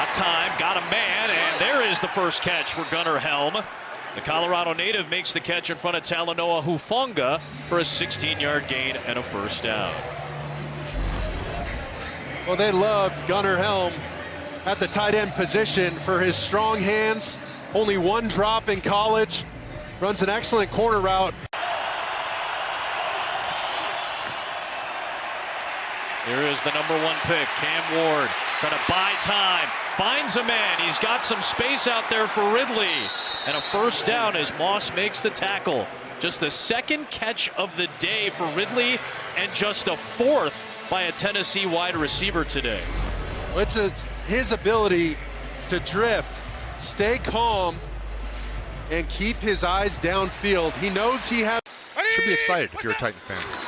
that time, got a man, and there is the first catch for Gunnar Helm. The Colorado native makes the catch in front of Talanoa Hufanga for a 16-yard gain and a first down. Well, they loved Gunnar Helm at the tight end position for his strong hands. Only one drop in college. Runs an excellent corner route. Here is the number 1 pick, Cam Ward, trying to buy time, finds a man. He's got some space out there for Ridley, and a first down as Moss makes the tackle. Just the second catch of the day for Ridley, and just a fourth by a Tennessee wide receiver today. It's his ability to drift, stay calm, and keep his eyes downfield. He knows he has. Should be excited if you're a Titan fan.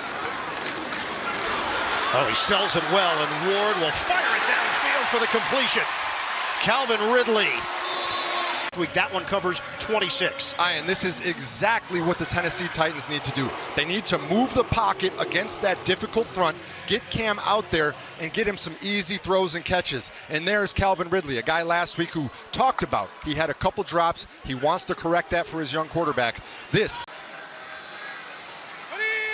Oh, he sells it well, and Ward will fire it downfield for the completion. Calvin Ridley. That one covers 26. And this is exactly what the Tennessee Titans need to do. They need to move the pocket against that difficult front, get Cam out there, and get him some easy throws and catches. And there's Calvin Ridley, a guy last week who talked about he had a couple drops. He wants to correct that for his young quarterback.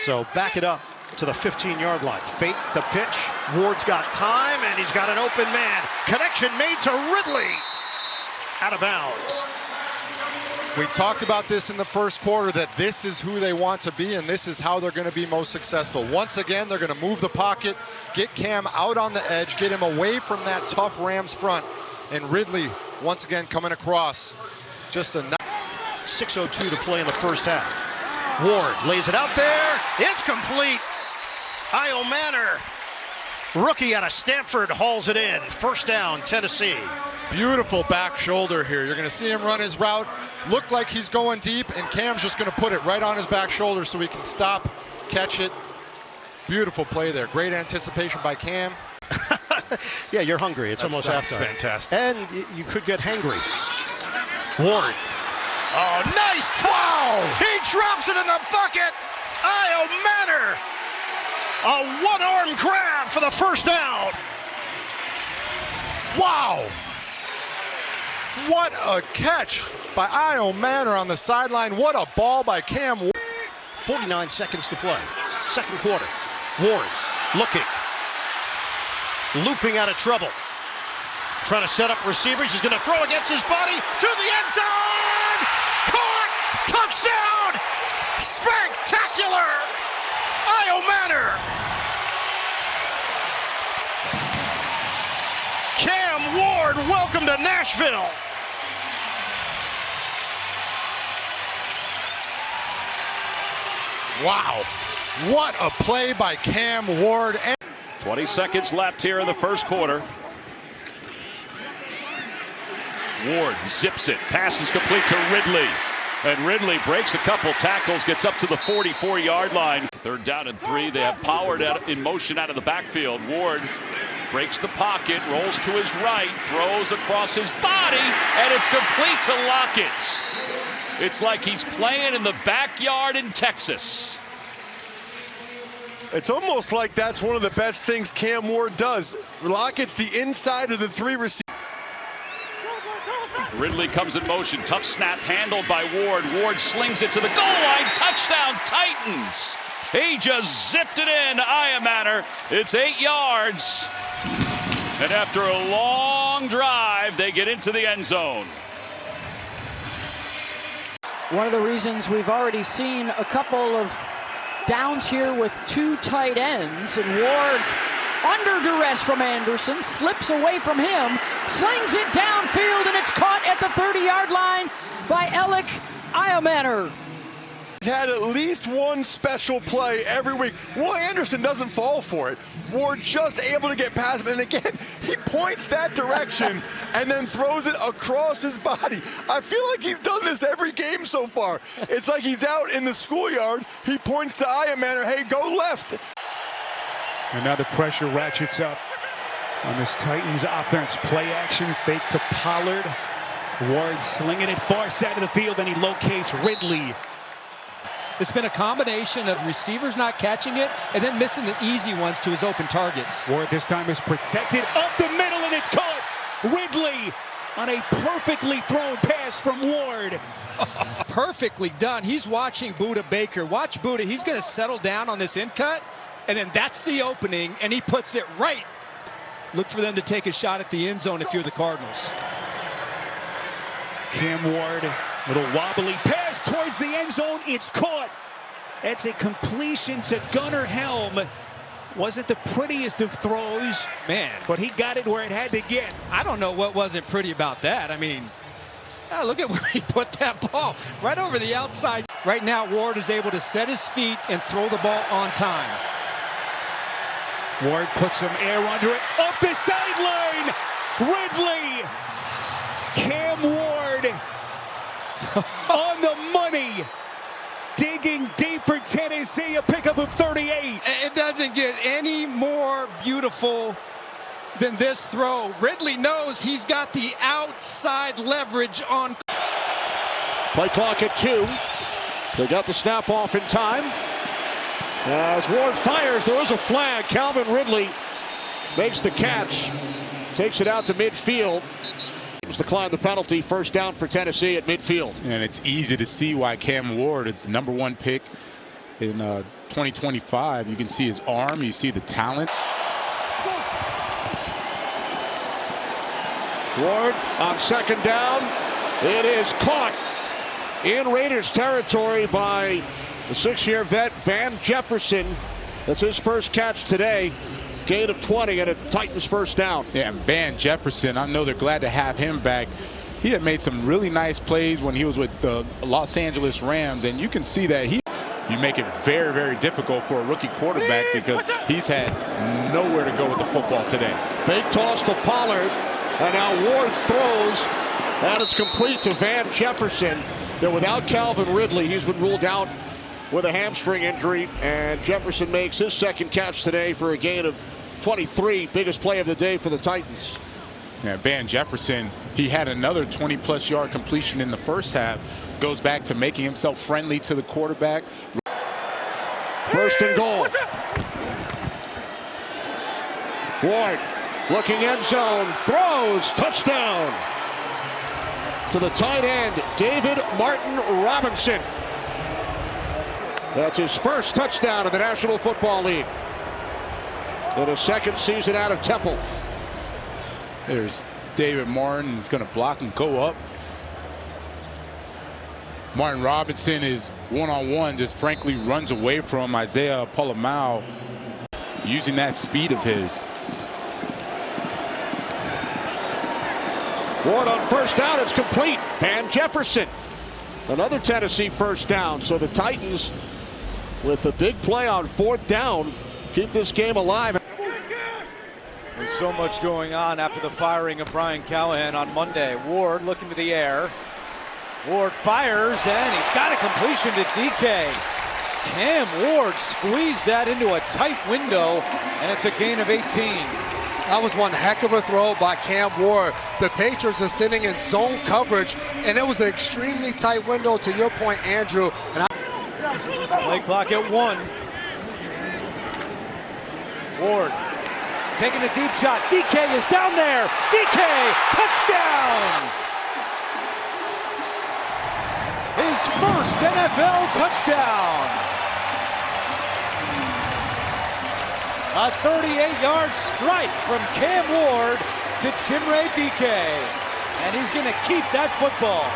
So back it up to the 15-yard line. Fake the pitch. Ward's got time, and he's got an open man. Connection made to Ridley. Out of bounds. We talked about this in the first quarter, that this is who they want to be, and this is how they're going to be most successful. Once again, they're going to move the pocket, get Cam out on the edge, get him away from that tough Rams front. And Ridley, once again, coming across. Just a 6:02 to play in the first half. Ward lays it out there. It's complete. Io Manor, rookie out of Stanford, hauls it in. First down, Tennessee. Beautiful back shoulder here. You're going to see him run his route. Look like he's going deep, and Cam's just going to put it right on his back shoulder so he can stop, catch it. Beautiful play there. Great anticipation by Cam. Yeah, you're hungry. It's almost halftime. That's fantastic. And you could get hangry. Ward. Oh, nice touch! Wow. He drops it in the bucket. Io Manor. A one-arm grab for the first down. Wow! What a catch by Io Manor on the sideline. What a ball by Cam Ward. 49 seconds to play. Second quarter. Ward looking. Looping out of trouble. Trying to set up receivers. He's going to throw against his body to the end zone. Caught! Touchdown! Spectacular! Io Manor. Cam Ward, welcome to Nashville. Wow. What a play by Cam Ward. 20 seconds left here in the first quarter. Ward zips it. Pass is complete to Ridley. And Ridley breaks a couple tackles, gets up to the 44-yard line. Third down and 3. They have Pollard in motion out of the backfield. Ward breaks the pocket, rolls to his right, throws across his body, and it's complete to Lockett. It's like he's playing in the backyard in Texas. It's almost like that's one of the best things Cam Ward does. Lockett's the inside of the 3 receivers. Ridley comes in motion. Tough snap handled by Ward. Ward slings it to the goal line. Touchdown, Titans. He just zipped it in. Io Manor. It's 8 yards. And after a long drive, they get into the end zone. One of the reasons we've already seen a couple of downs here with 2 tight ends, and Ward under duress from Anderson, slips away from him, slings it downfield, and it's caught at the 30-yard line by Alec Io Manor. He's had at least one special play every week. Will Anderson doesn't fall for it. Ward just able to get past him, and again, he points that direction and then throws it across his body. I feel like he's done this every game so far. It's like he's out in the schoolyard. He points to Io Manor, hey, go left. And now the pressure ratchets up on this Titans offense. Play action, fake to Pollard. Ward slinging it far side of the field, and he locates Ridley. It's been a combination of receivers not catching it and then missing the easy ones to his open targets. Ward this time is protected up the middle, and it's caught Ridley on a perfectly thrown pass from Ward. Perfectly done. He's watching Budda Baker. Watch Budda. He's going to settle down on this in cut, and then that's the opening, and he puts it right. Look for them to take a shot at the end zone if you're the Cardinals. Cam Ward, little wobbly pass towards the end zone. It's caught. That's a completion to Gunnar Helm. Wasn't the prettiest of throws, Man, but he got it where it had to get. I don't know what wasn't pretty about that. I mean, look at where he put that ball. Right over the outside. Right now, Ward is able to set his feet and throw the ball on time. Ward puts some air under it. Up the sideline. Ridley. Cam Ward on the money. Digging deep for Tennessee. A pickup of 38. It doesn't get any more beautiful than this throw. Ridley knows he's got the outside leverage on. Play clock at 2. They got the snap off in time. As Ward fires, there is a flag. Calvin Ridley makes the catch. Takes it out to midfield. Decline the penalty. First down for Tennessee at midfield. And it's easy to see why Cam Ward is the #1 pick in 2025. You can see his arm. You see the talent. Ward on second down. It is caught in Raiders territory by the 6-year vet Van Jefferson. That's his first catch today. Gain of 20 and a Titans first down. Yeah, and Van Jefferson, I know they're glad to have him back. He had made some really nice plays when he was with the Los Angeles Rams, and you can see that you make it very, very difficult for a rookie quarterback because he's had nowhere to go with the football today. Fake toss to Pollard, and now Ward throws, and it's complete to Van Jefferson. They're without Calvin Ridley. He's been ruled out with a hamstring injury, and Jefferson makes his second catch today for a gain of 23. Biggest play of the day for the Titans. Yeah, Van Jefferson, he had another 20-plus yard completion in the first half. Goes back to making himself friendly to the quarterback. First and goal. Ward looking end zone, throws, touchdown to the tight end, David Martin Robinson. That's his first touchdown in the National Football League in his second season out of Temple. There's David Martin. It's going to block and go up. Martin Robinson is one-on-one, just frankly runs away from Isaiah Pola-Mao using that speed of his. Ward on first down. It's complete. Van Jefferson. Another Tennessee first down. So the Titans, with the big play on fourth down, keep this game alive. There's so much going on after the firing of Brian Callahan on Monday. Ward looking to the air. Ward fires, and he's got a completion to DK. Cam Ward squeezed that into a tight window, and it's a gain of 18. That was one heck of a throw by Cam Ward. The Patriots are sitting in zone coverage, and it was an extremely tight window, to your point, Andrew. Play clock at 1. Ward taking a deep shot. DK is down there. DK, touchdown! His first NFL touchdown. A 38-yard strike from Cam Ward to Chimere DK. And he's going to keep that football.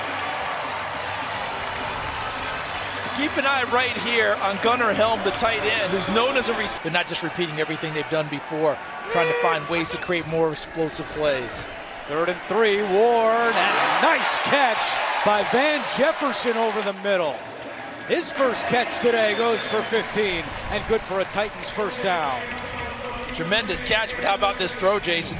Keep an eye right here on Gunnar Helm, the tight end, who's known as a receiver. They're not just repeating everything they've done before, trying to find ways to create more explosive plays. 3rd and 3, Ward, and a nice catch by Van Jefferson over the middle. His first catch today goes for 15, and good for a Titans first down. Tremendous catch, but how about this throw, Jason?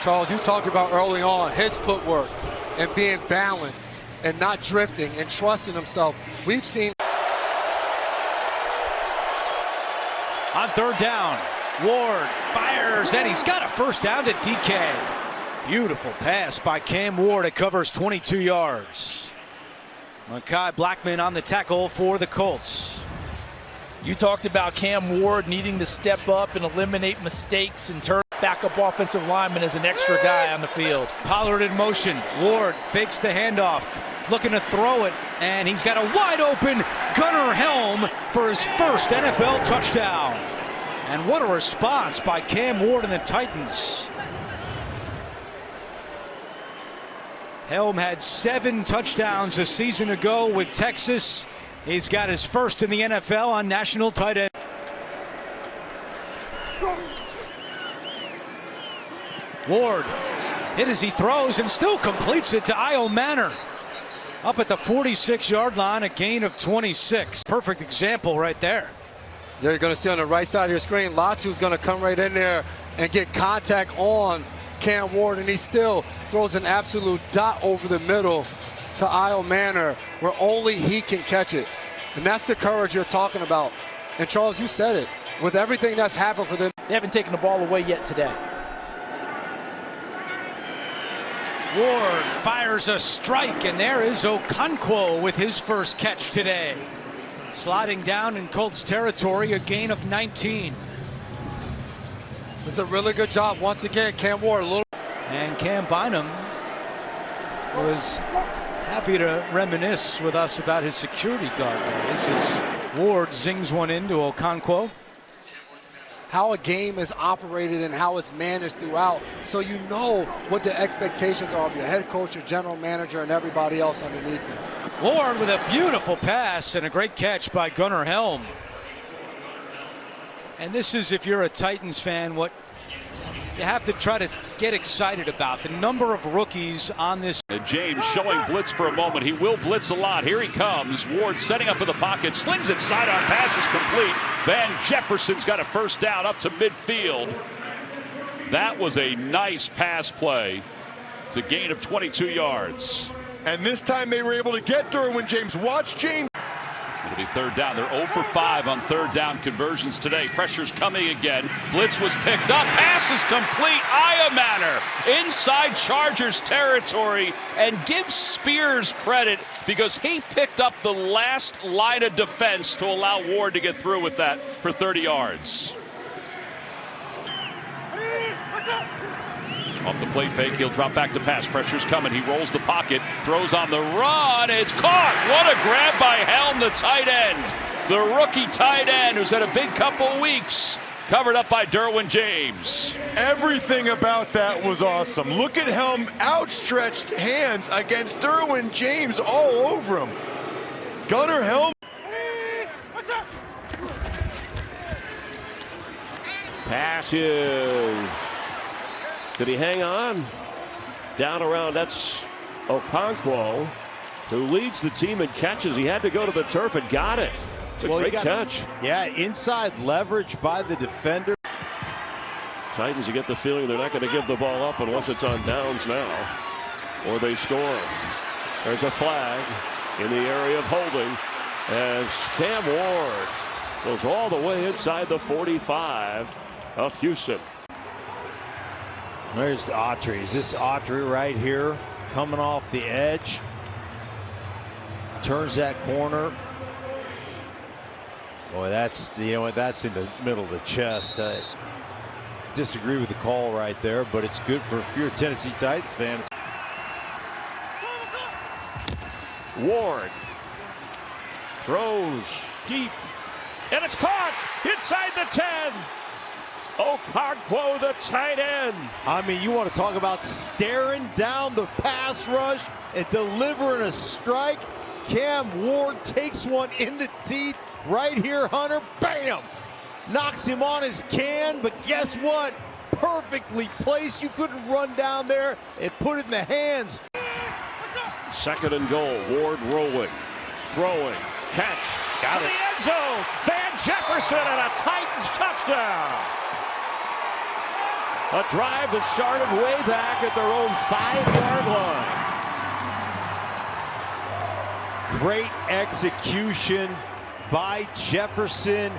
Charles, you talked about early on his footwork and being balanced and not drifting and trusting himself. We've seen. On 3rd down, Ward fires, and he's got a first down to DK. Beautiful pass by Cam Ward. It covers 22 yards. Mekhi Blackmon on the tackle for the Colts. You talked about Cam Ward needing to step up and eliminate mistakes in turn. backup offensive lineman as an extra guy on the field. Pollard in motion. Ward fakes the handoff, looking to throw it, and he's got a wide open Gunnar Helm for his first NFL touchdown. And what a response by Cam Ward and the Titans. Helm had 7 touchdowns a season ago with Texas. He's got his first in the NFL on national tight end. Ward hit as he throws and still completes it to Io Manor. Up at the 46-yard line, a gain of 26. Perfect example right there. There you're going to see on the right side of your screen, Latu's going to come right in there and get contact on Cam Ward, and he still throws an absolute dot over the middle to Io Manor where only he can catch it. And that's the courage you're talking about. And Charles, you said it. With everything that's happened for them. They haven't taken the ball away yet today. Ward fires a strike, and there is Okonkwo with his first catch today. Sliding down in Colts territory, a gain of 19. It's a really good job once again, Cam Ward. And Cam Bynum was happy to reminisce with us about his security guard. This is Ward zings one into Okonkwo. How a game is operated and how it's managed throughout, so you know what the expectations are of your head coach, your general manager, and everybody else underneath you. Ward with a beautiful pass and a great catch by Gunnar Helm. And this is, if you're a Titans fan, what you have to try to get excited about. The number of rookies on this. And James showing blitz for a moment. He will blitz a lot. Here he comes. Ward setting up in the pocket. Slings it sidearm. Pass is complete. Van Jefferson's got a first down up to midfield. That was a nice pass play. It's a gain of 22 yards. And this time they were able to get Derwin James. Watch James. It'll be third down. They're 0 for 5 on third down conversions today. Pressure's coming again. Blitz was picked up. Pass is complete. Io Manor inside Chargers territory. And give Spears credit because he picked up the last line of defense to allow Ward to get through with that for 30 yards. Off the play fake, he'll drop back to pass. Pressure's coming. He rolls the pocket, throws on the run. It's caught. What a grab by Helm, the tight end. The rookie tight end who's had a big couple weeks. Covered up by Derwin James. Everything about that was awesome. Look at Helm, outstretched hands against Derwin James all over him. Gunnar Helm. Passes. Could he hang on? Down around, that's Okonkwo, who leads the team in catches. He had to go to the turf and got it. It's a great catch. Yeah, inside leverage by the defender. Titans, you get the feeling they're not going to give the ball up unless it's on downs now, or they score. There's a flag in the area of holding as Cam Ward goes all the way inside the 45 of Houston. There's Autry. Is this Autry right here coming off the edge? Turns that corner. Boy, that's, you know, that's in the middle of the chest. I disagree with the call right there, but it's good for if you're a Tennessee Titans fan. Ward throws deep, and it's caught inside the 10. Okonkwo, the tight end. I mean, you want to talk about staring down the pass rush and delivering a strike. Cam Ward takes one in the teeth right here, Hunter. Bam! Knocks him on his can, but guess what? Perfectly placed. You couldn't run down there and put it in the hands. Second and goal. Ward rolling, throwing, catch. Got it. The end zone. Van Jefferson and a Titans touchdown. A drive that started way back at their own 5-yard line. Great execution by Jefferson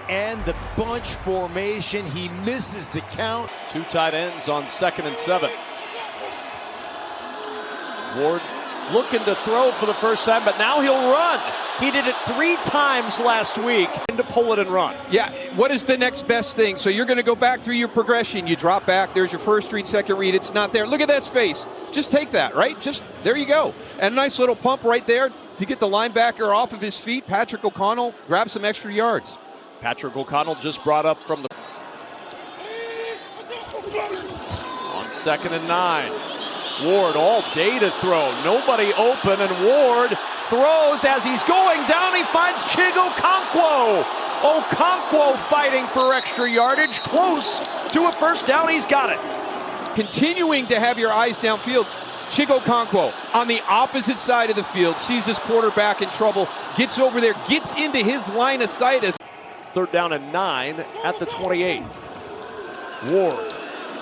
and the bunch formation. He misses the count. Two tight ends on 2nd and 7. Ward looking to throw for the first time, but now he'll run. He did it 3 times last week to pull it and run. Yeah, what is the next best thing? So you're going to go back through your progression. You drop back. There's your first read, second read. It's not there. Look at that space. Just take that, right? Just there you go. And a nice little pump right there to get the linebacker off of his feet. Patrick O'Connell grabs some extra yards. Patrick O'Connell just brought up from the on 2nd and 9. Ward all day to throw. Nobody open, and Ward throws as he's going down. He finds Chig Okonkwo. Okonkwo fighting for extra yardage. Close to a first down. He's got it. Continuing to have your eyes downfield. Chig Okonkwo on the opposite side of the field. Sees his quarterback in trouble. Gets over there. Gets into his line of sight. As 3rd down and 9 at the 28. Ward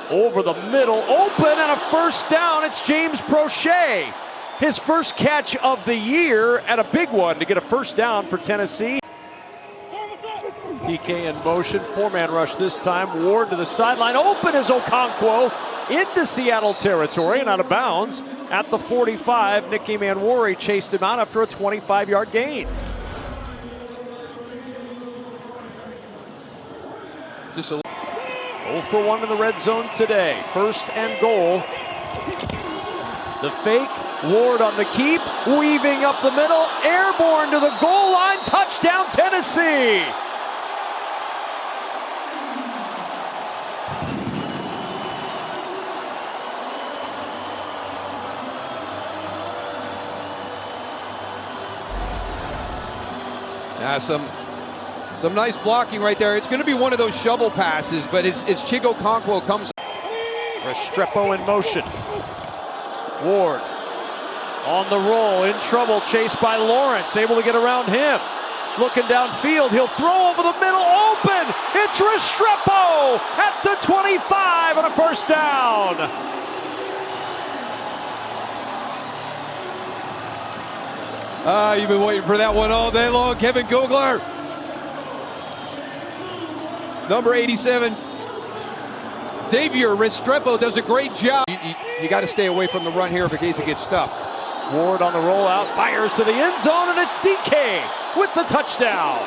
over the middle, open, and a first down. It's James Prochet. His first catch of the year, and a big one to get a first down for Tennessee. DK in motion, 4-man rush this time. Ward to the sideline, open is Okonkwo into Seattle territory and out of bounds at the 45. Nicky Manwari chased him out after a 25-yard gain. Just a 0 for 1 in the red zone today. 1st and goal. The fake. Ward on the keep. Weaving up the middle. Airborne to the goal line. Touchdown, Tennessee. Some nice blocking right there. It's going to be one of those shovel passes, but it's Chig Okonkwo comes. Restrepo in motion. Ward on the roll, in trouble, chased by Lawrence, able to get around him. Looking downfield, he'll throw over the middle, open! It's Restrepo at the 25 on a first down. You've been waiting for that one all day long. Kevin Kugler. Number 87, Xavier Restrepo does a great job. You got to stay away from the run here in case it gets stuffed. Ward on the rollout, fires to the end zone, and it's DK with the touchdown.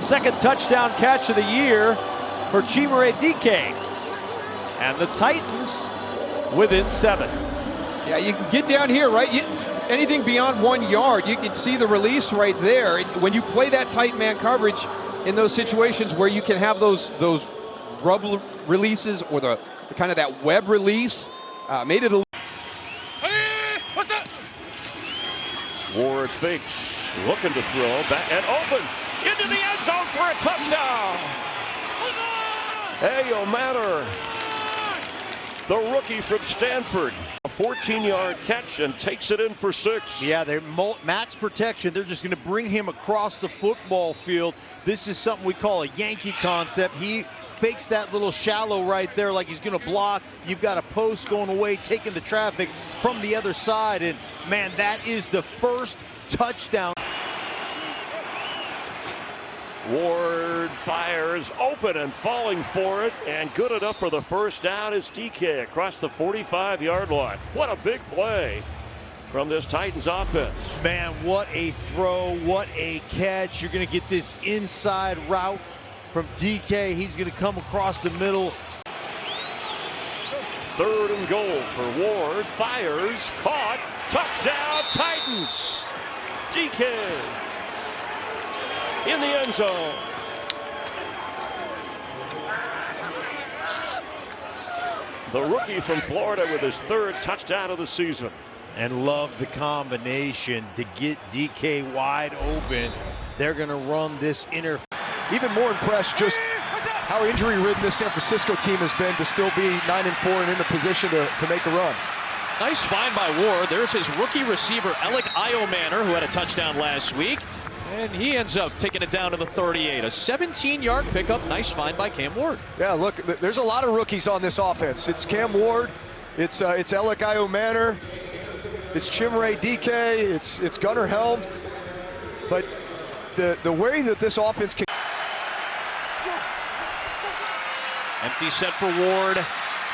2nd touchdown catch of the year for Chimere Dike. And the Titans within 7. Yeah, you can get down here, right? Anything beyond 1 yard, you can see the release right there. When you play that tight man coverage in those situations where you can have those rub releases or the kind of that web release, made it a... What's up? Ward fakes, looking to throw, back and open, into the end zone for a touchdown. Ayo Manor, the rookie from Stanford. A 14-yard catch and takes it in for 6. Yeah, they're max protection. They're just going to bring him across the football field. This is something we call a Yankee concept. He fakes that little shallow right there like he's going to block. You've got a post going away, taking the traffic from the other side. And, man, that is the first touchdown. Ward fires, open and falling for it, and good enough for the first down is DK across the 45-yard line. What a big play from this Titans offense. Man, what a throw, what a catch. You're going to get this inside route from DK. He's going to come across the middle. 3rd and goal for Ward, fires, caught, touchdown Titans. DK in the end zone. The rookie from Florida with his 3rd touchdown of the season. And love the combination to get DK wide open. They're going to run this inner. Even more impressed just how injury-ridden this San Francisco team has been to still be 9-4 and in a position to make a run. Nice find by Ward. There's his rookie receiver, Alec Iomanner, who had a touchdown last week. And he ends up taking it down to the 38. A 17-yard pickup. Nice find by Cam Ward. Yeah, look, there's a lot of rookies on this offense. It's Cam Ward. It's Alec Iomanner. It's Chimere Dike. It's Gunnar Helm. But the way that this offense can... Empty set for Ward.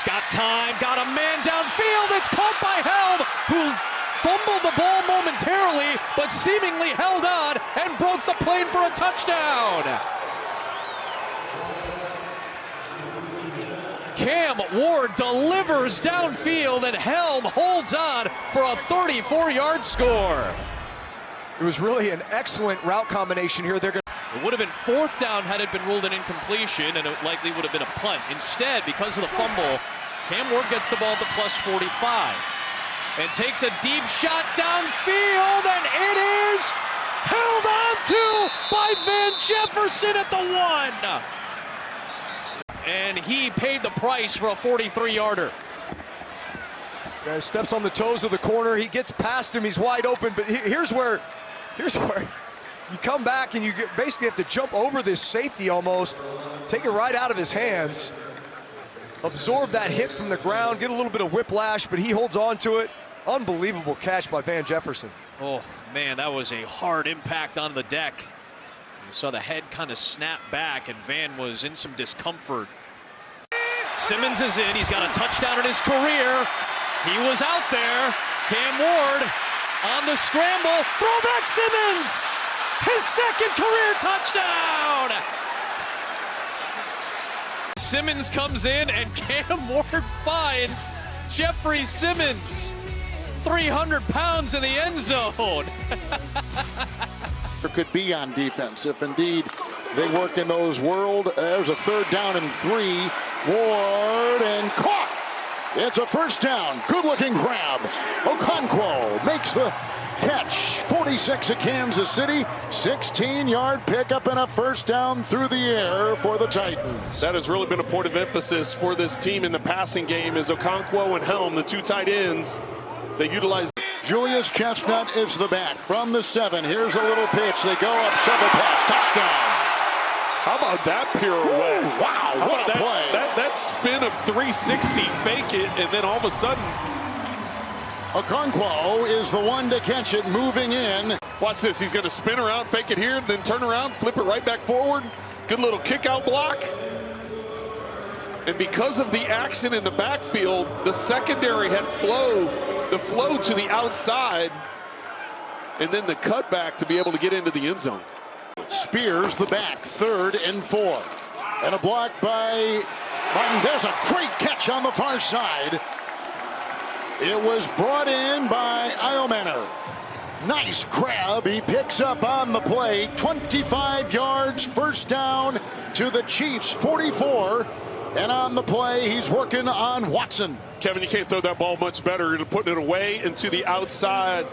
got time, got a man downfield. It's caught by Helm, who fumbled the ball momentarily, but seemingly held on and broke the plane for a touchdown. Cam Ward delivers downfield, and Helm holds on for a 34-yard score. It was really an excellent route combination here. It would have been 4th down had it been ruled an incompletion, and it likely would have been a punt. Instead, because of the fumble, Cam Ward gets the ball at the plus 45 and takes a deep shot downfield, and it is held on to by Van Jefferson at the 1. And he paid the price for a 43-yarder. Steps on the toes of the corner. He gets past him. He's wide open. But here's where you come back and you basically have to jump over this safety almost, take it right out of his hands, absorb that hit from the ground, get a little bit of whiplash, but he holds on to it. Unbelievable catch by Van Jefferson. Oh, man, that was a hard impact on the deck. You saw the head kind of snap back, and Van was in some discomfort. Simmons is in. He's got a touchdown in his career. He was out there. Cam Ward on the scramble. Throwback Simmons! His 2nd career touchdown! Simmons comes in, and Cam Ward finds Jeffrey Simmons. 300 pounds in the end zone. Could be on defense if indeed they work in those world. There's a 3rd down and 3. Ward and caught. It's a 1st down. Good looking grab. Okonkwo makes the catch. 46 of Kansas City. 16-yard pickup and a 1st down through the air for the Titans. That has really been a point of emphasis for this team in the passing game is Okonkwo and Helm, the 2 tight ends. They utilize. Julius Chestnut is the back from the 7. Here's a little pitch. They go up, shovel pass, touchdown. How about that pirouette? Ooh, wow, what a play. That spin of 360, fake it, and then all of a sudden. Okonkwo is the one to catch it, moving in. Watch this. He's going to spin around, fake it here, then turn around, flip it right back forward. Good little kick out block. And because of the action in the backfield, the secondary had the flow to the outside, and then the cutback to be able to get into the end zone. Spears the back, 3rd and 4. And a block by Martin. There's a great catch on the far side. It was brought in by Iomanner. Nice grab. He picks up on the play. 25 yards, 1st down to the Chiefs, 44. And on the play, he's working on Watson. Kevin, you can't throw that ball much better. You're putting it away into the outside.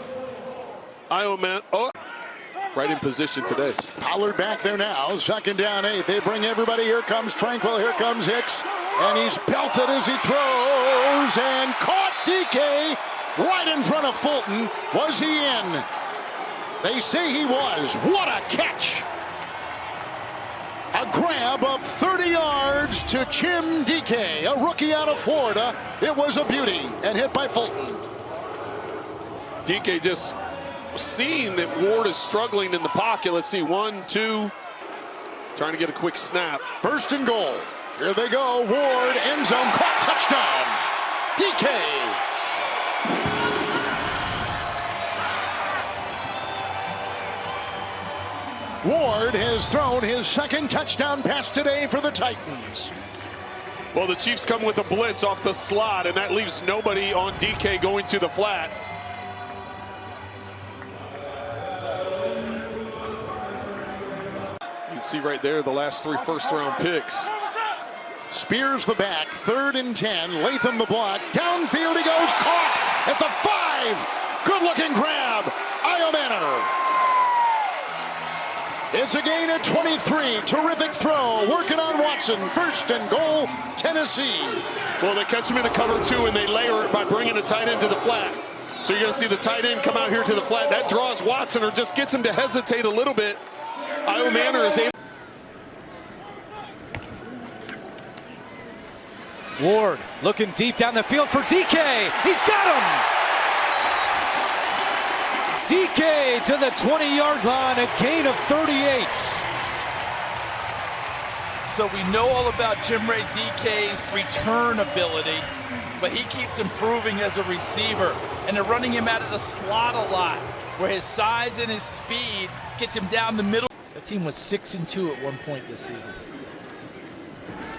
Iomanner, right in position today. Pollard back there now. 2nd down, 8. They bring everybody. Here comes Tranquil. Here comes Hicks. And he's belted as he throws. And caught DK right in front of Fulton. Was he in? They say he was. What a catch. A grab of 30 yards to Chim DK, a rookie out of Florida. It was a beauty and hit by Fulton. DK just seeing that Ward is struggling in the pocket. Let's see, 1, 2. Trying to get a quick snap. 1st and goal. Here they go. Ward, end zone, caught, touchdown. DK. Ward has thrown his 2nd touchdown pass today for the Titans. Well, the Chiefs come with a blitz off the slot, and that leaves nobody on DK going to the flat. You can see right there the last 3 first-round picks. Spears the back, 3rd and 10. Latham the block. Downfield he goes, caught at the 5. Good-looking grab. Iomanner. It's a gain at 23. Terrific throw. Working on Watson. 1st and goal, Tennessee. Well, they catch him in a cover 2, and they layer it by bringing a tight end to the flat. So you're going to see the tight end come out here to the flat. That draws Watson or just gets him to hesitate a little bit. Iomanner is able. Ward looking deep down the field for DK. He's got him. DK to the 20-yard line, a gain of 38. So we know all about Chimere Dike's return ability, but he keeps improving as a receiver. And they're running him out of the slot a lot, where his size and his speed gets him down the middle. The team was 6-2 at one point this season.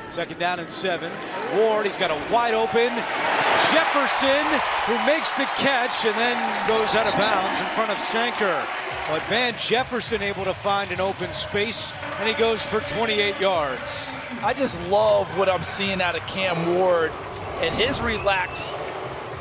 2nd down and 7. Ward, he's got a wide open Jefferson, who makes the catch and then goes out of bounds in front of Sanker. But Van Jefferson able to find an open space, and he goes for 28 yards. I just love what I'm seeing out of Cam Ward and his relax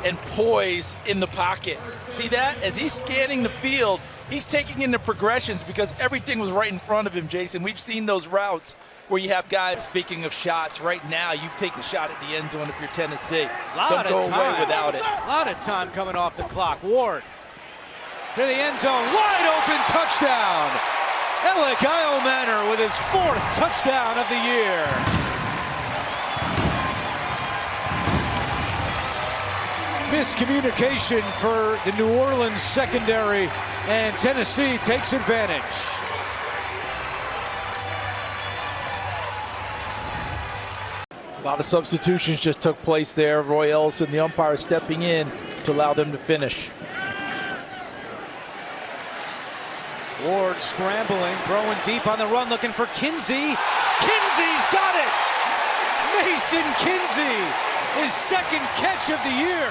and poise in the pocket. See that? As he's scanning the field, he's taking in the progressions because everything was right in front of him, Jason. We've seen those routes where you have guys, speaking of shots, right now you take a shot at the end zone if you're Tennessee. Don't go away without it. A lot of time coming off the clock. Ward to the end zone, wide open touchdown. Alec Iomanner with his 4th touchdown of the year. Miscommunication for the New Orleans secondary, and Tennessee takes advantage. A lot of substitutions just took place there. Roy Ellison, the umpire, stepping in to allow them to finish. Ward scrambling, throwing deep on the run, looking for Kinsey. Kinsey's got it! Mason Kinsey, his 2nd catch of the year.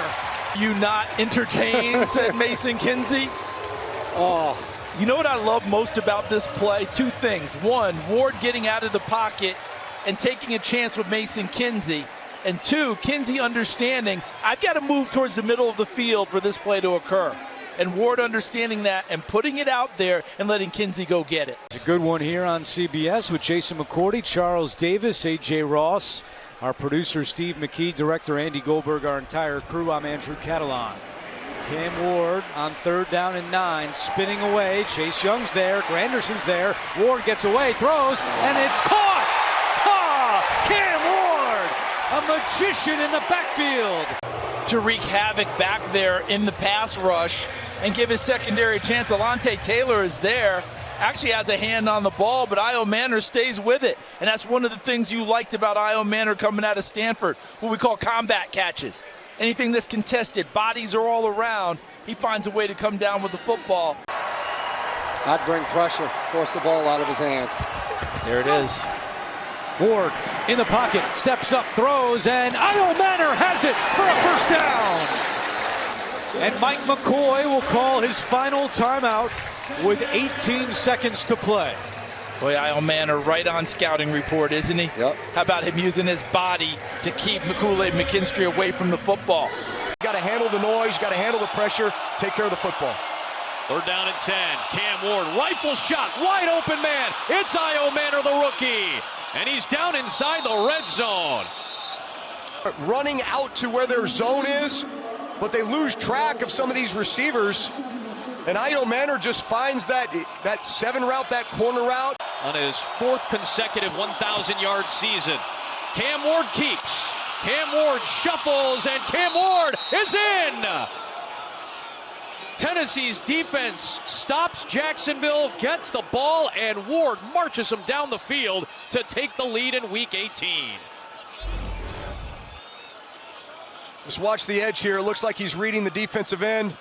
You not entertained, said Mason Kinsey. Oh, you know what I love most about this play? 2 things. 1, Ward getting out of the pocket and taking a chance with Mason Kinsey. And 2, Kinsey understanding, I've got to move towards the middle of the field for this play to occur. And Ward understanding that and putting it out there and letting Kinsey go get it. It's a good one here on CBS with Jason McCourty, Charles Davis, A.J. Ross, our producer Steve McKee, director Andy Goldberg, our entire crew. I'm Andrew Catalan. Cam Ward on 3rd down and 9, spinning away. Chase Young's there, Granderson's there. Ward gets away, throws, and it's caught! Cam Ward, a magician in the backfield. To wreak havoc back there in the pass rush and give his secondary a chance. Alontae Taylor is there, actually has a hand on the ball, but Iomanner stays with it. And that's one of the things you liked about Iomanner coming out of Stanford, what we call combat catches. Anything that's contested, bodies are all around, he finds a way to come down with the football. I'd bring pressure, force the ball out of his hands. There it is. Ward in the pocket, steps up, throws, and Iomanner has it for a 1st down. And Mike McCoy will call his final timeout with 18 seconds to play. Boy, Iomanner right on scouting report, isn't he? Yep. How about him using his body to keep Kool-Aid McKinstry away from the football? You got to handle the noise, you got to handle the pressure, take care of the football. 3rd down and 10. Cam Ward, rifle shot, wide open man. It's Iomanner, the rookie. And he's down inside the red zone. Running out to where their zone is, but they lose track of some of these receivers. And Iomanner just finds that 7 route, that corner route. On his 4th consecutive 1,000-yard season. Cam Ward keeps. Cam Ward shuffles, and Cam Ward is in. Tennessee's defense stops Jacksonville, gets the ball, and Ward marches him down the field to take the lead in Week 18. Just watch the edge here. It looks like he's reading the defensive end.